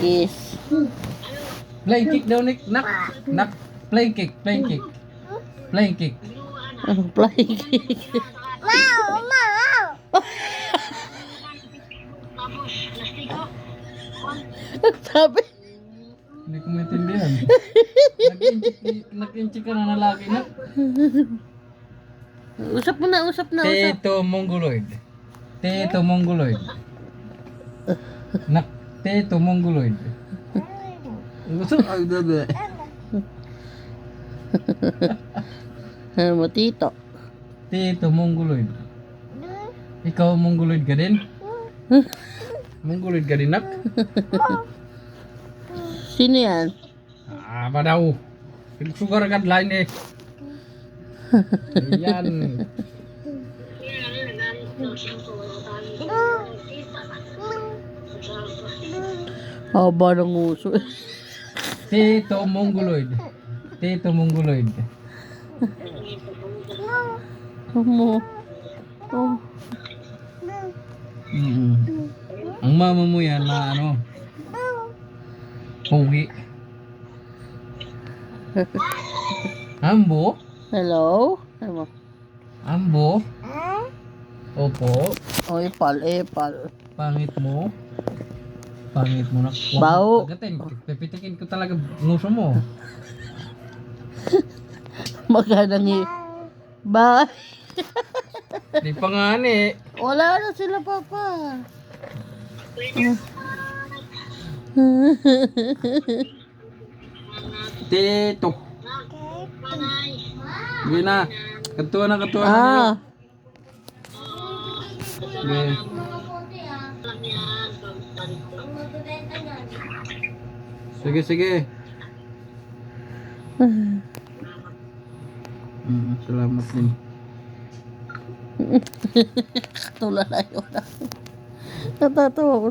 Kiss. Flying kick daw, Nick. Nak. Flying kick. Flying kick. Flying kick. Flying kick. Sabi. Hindi ko maintindihan. Nag-inchik ka na lalaki na. Usap mo na, usap na, usap. Teto Mongoloid. Teto Mongoloid. Nak. Teto Mongoloid. Gusto? Ay, dada. Matito. Teto Mongoloid. Ikaw Mongoloid ka din? Mongoloid ka din, Nak? Sino yan? Ba daw? Sugar agad line eh. Ayan. Haba ng uso. Teto Mongoloid. Teto Mongoloid. Mo. Oh. Ang mama mo yan na ano? Pogi. Ambo? Hello? Ano? Ambo? Opo. Oh, ipal, ipal. Pangit mo. Pangit mo na. Bao. Agatin. Pipitikin ko talaga nguso mo. Magandang Bye. Di pa nga ni. Wala na sila, papa. Tito. Sige na. Katuwa na, katuwa na. Ah. Sige. Sige, sige. Salamat din. Tulala yun. Natatawa ko.